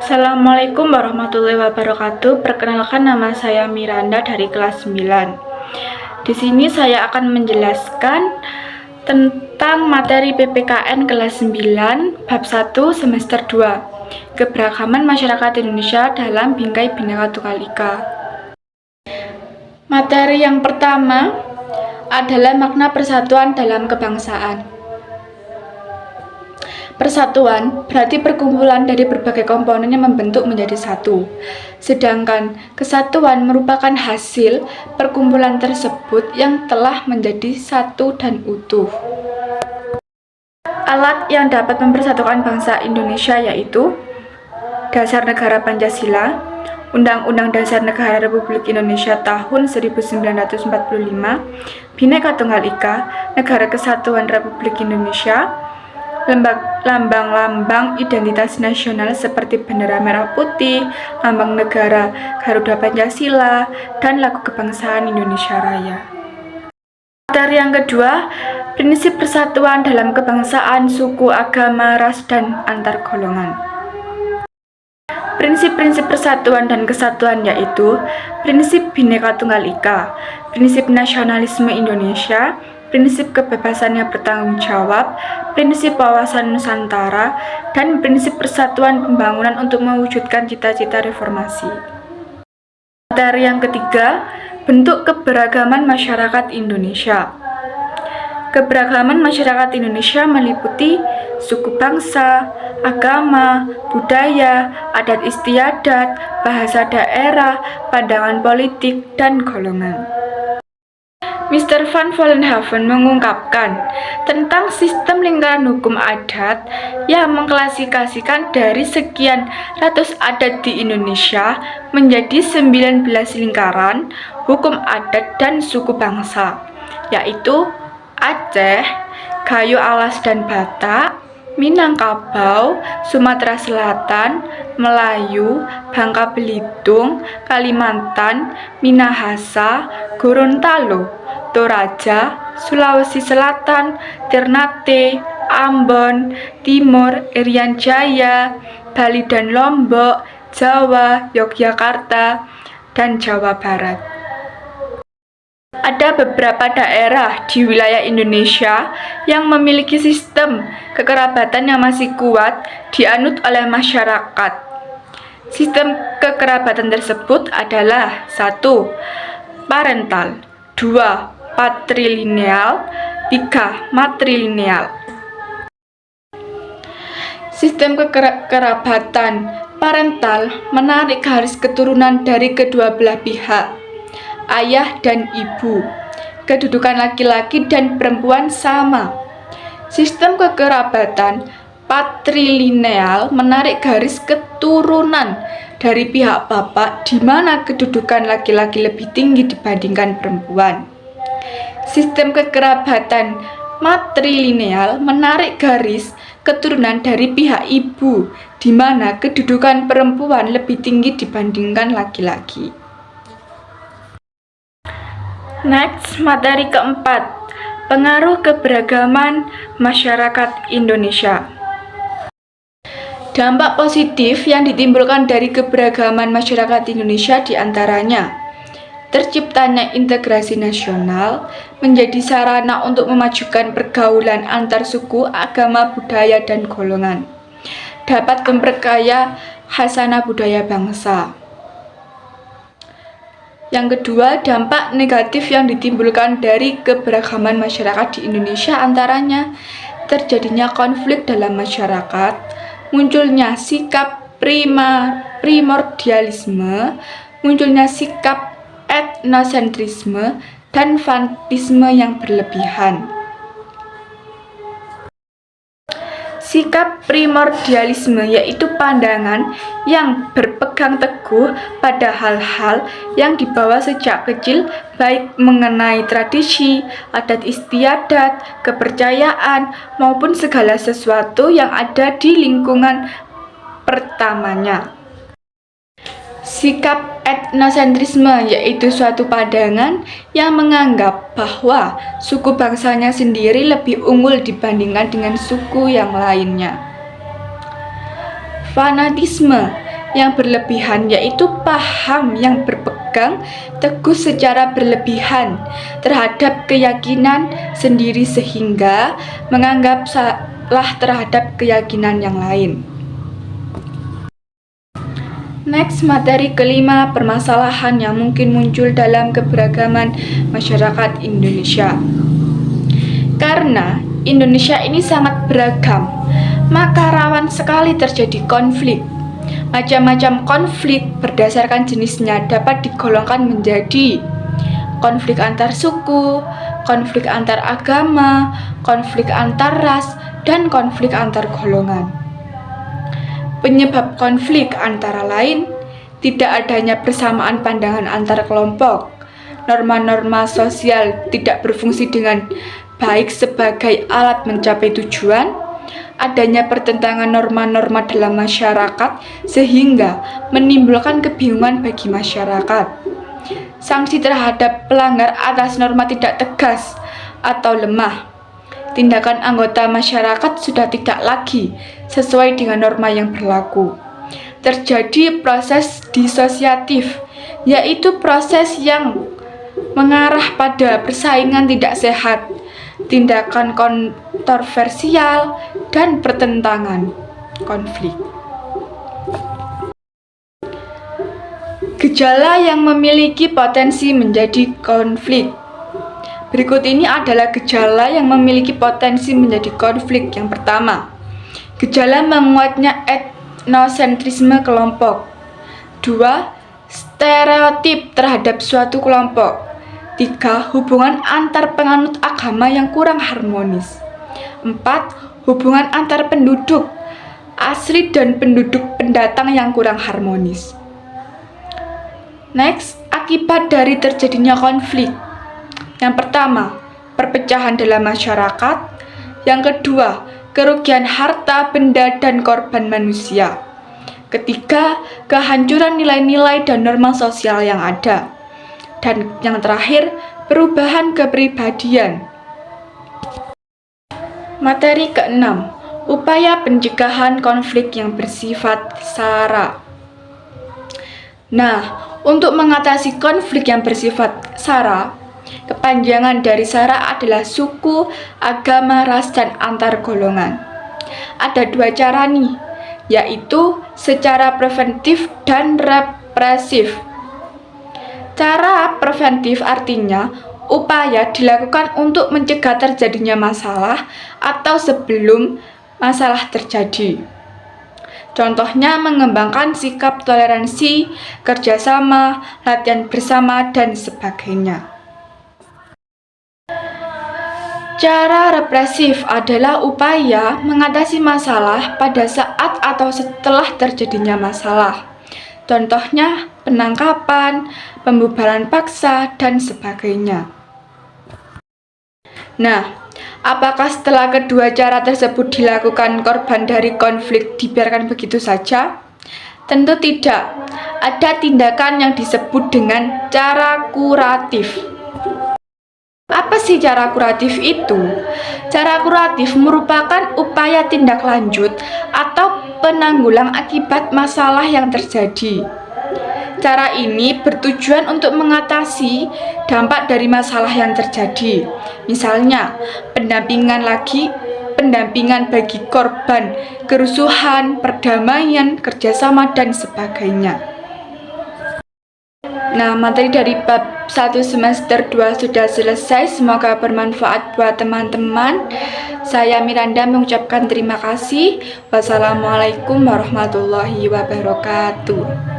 Assalamualaikum warahmatullahi wabarakatuh. Perkenalkan, nama saya Miranda dari kelas 9. Di sini saya akan menjelaskan tentang materi PPKN kelas 9 bab 1 semester 2, Keberagaman Masyarakat Indonesia dalam Bingkai Bhinneka Tunggal Ika. Materi yang pertama adalah makna persatuan dalam kebangsaan. Persatuan berarti perkumpulan dari berbagai komponen yang membentuk menjadi satu. Sedangkan kesatuan merupakan hasil perkumpulan tersebut yang telah menjadi satu dan utuh. Alat yang dapat mempersatukan bangsa Indonesia yaitu Dasar Negara Pancasila, Undang-Undang Dasar Negara Republik Indonesia tahun 1945, Bhinneka Tunggal Ika, Negara Kesatuan Republik Indonesia, lambang-lambang identitas nasional seperti bendera merah putih, lambang negara Garuda Pancasila, dan lagu kebangsaan Indonesia Raya. Materi yang kedua, prinsip persatuan dalam kebangsaan, suku, agama, ras, dan antar golongan. Prinsip-prinsip persatuan dan kesatuan yaitu prinsip Bhinneka Tunggal Ika, prinsip nasionalisme Indonesia, prinsip kebebasannya bertanggung jawab, prinsip wawasan Nusantara, dan prinsip persatuan pembangunan untuk mewujudkan cita-cita reformasi. Materi yang ketiga, bentuk keberagaman masyarakat Indonesia. Keberagaman masyarakat Indonesia meliputi suku bangsa, agama, budaya, adat istiadat, bahasa daerah, pandangan politik, dan golongan. Mr. Van Vollenhoven mengungkapkan tentang sistem lingkaran hukum adat yang mengklasifikasikan dari sekian ratus adat di Indonesia menjadi 19 lingkaran hukum adat dan suku bangsa, yaitu Aceh, Gayo Alas dan Batak, Minangkabau, Sumatera Selatan, Melayu, Bangka Belitung, Kalimantan, Minahasa, Gorontalo, Toraja, Sulawesi Selatan, Ternate, Ambon, Timur, Irian Jaya, Bali dan Lombok, Jawa, Yogyakarta, dan Jawa Barat. Ada beberapa daerah di wilayah Indonesia yang memiliki sistem kekerabatan yang masih kuat dianut oleh masyarakat. Sistem kekerabatan tersebut adalah 1. Parental, 2. Patrilineal, 3. Matrilineal. Sistem kekerabatan parental menarik garis keturunan dari kedua belah pihak, ayah dan ibu. Kedudukan laki-laki dan perempuan sama. Sistem kekerabatan patrilineal menarik garis keturunan dari pihak bapak di mana kedudukan laki-laki lebih tinggi dibandingkan perempuan. Sistem kekerabatan matrilineal menarik garis keturunan dari pihak ibu di mana kedudukan perempuan lebih tinggi dibandingkan laki-laki. Next, materi keempat, pengaruh keberagaman masyarakat Indonesia. Dampak positif yang ditimbulkan dari keberagaman masyarakat Indonesia diantaranya terciptanya integrasi nasional, menjadi sarana untuk memajukan pergaulan antar suku, agama, budaya, dan golongan, dapat memperkaya khasanah budaya bangsa. Yang kedua, dampak negatif yang ditimbulkan dari keberagaman masyarakat di Indonesia antaranya terjadinya konflik dalam masyarakat, munculnya sikap primordialisme, munculnya sikap etnosentrisme, dan fanatisme yang berlebihan. Sikap primordialisme yaitu pandangan yang berpegang teguh pada hal-hal yang dibawa sejak kecil, baik mengenai tradisi, adat istiadat, kepercayaan, maupun segala sesuatu yang ada di lingkungan pertamanya. Sikap etnosentrisme yaitu suatu pandangan yang menganggap bahwa suku bangsanya sendiri lebih unggul dibandingkan dengan suku yang lainnya. Fanatisme yang berlebihan, yaitu paham yang berpegang teguh secara berlebihan terhadap keyakinan sendiri sehingga menganggap salah terhadap keyakinan yang lain. Next, materi kelima, permasalahan yang mungkin muncul dalam keberagaman masyarakat Indonesia. Karena Indonesia ini sangat beragam, maka rawan sekali terjadi konflik. Macam-macam konflik berdasarkan jenisnya dapat digolongkan menjadi konflik antar suku, konflik antar agama, konflik antar ras, dan konflik antar golongan. Penyebab konflik antara lain tidak adanya persamaan pandangan antar kelompok, norma-norma sosial tidak berfungsi dengan baik sebagai alat mencapai tujuan, adanya pertentangan norma-norma dalam masyarakat sehingga menimbulkan kebingungan bagi masyarakat. Sanksi terhadap pelanggar atas norma tidak tegas atau lemah. Tindakan anggota masyarakat sudah tidak lagi sesuai dengan norma yang berlaku. Terjadi proses disosiatif, yaitu proses yang mengarah pada persaingan tidak sehat, tindakan kontroversial, dan pertentangan konflik. Gejala yang memiliki potensi menjadi konflik. Berikut ini adalah gejala yang memiliki potensi menjadi konflik. Yang pertama, gejala menguatnya etnosentrisme kelompok. 2. Stereotip terhadap suatu kelompok. 3. Hubungan antar penganut agama yang kurang harmonis. 4. Hubungan antar penduduk asli dan penduduk pendatang yang kurang harmonis. Next, akibat dari terjadinya konflik. Yang pertama, perpecahan dalam masyarakat. Yang kedua, kerugian harta, benda, dan korban manusia. Ketiga, kehancuran nilai-nilai dan norma sosial yang ada. Dan yang terakhir, perubahan kepribadian. Materi keenam, upaya pencegahan konflik yang bersifat SARA. Nah, untuk mengatasi konflik yang bersifat SARA, kepanjangan dari SARA adalah suku, agama, ras, dan antar golongan. Ada dua cara nih, yaitu secara preventif dan represif. Cara preventif artinya upaya dilakukan untuk mencegah terjadinya masalah atau sebelum masalah terjadi. Contohnya mengembangkan sikap toleransi, kerjasama, latihan bersama, dan sebagainya. Cara represif adalah upaya mengatasi masalah pada saat atau setelah terjadinya masalah. Contohnya penangkapan, pembubaran paksa, dan sebagainya. Nah, apakah setelah kedua cara tersebut dilakukan, korban dari konflik dibiarkan begitu saja? Tentu tidak. Ada tindakan yang disebut dengan cara kuratif. Apa sih cara kuratif itu? Cara kuratif merupakan upaya tindak lanjut atau penanggulang akibat masalah yang terjadi. Cara ini bertujuan untuk mengatasi dampak dari masalah yang terjadi. Misalnya, pendampingan bagi korban kerusuhan, perdamaian, kerjasama, dan sebagainya. Nah, materi dari bab 1 semester 2 sudah selesai. Semoga bermanfaat buat teman-teman. Saya Miranda mengucapkan terima kasih. Wassalamualaikum warahmatullahi wabarakatuh.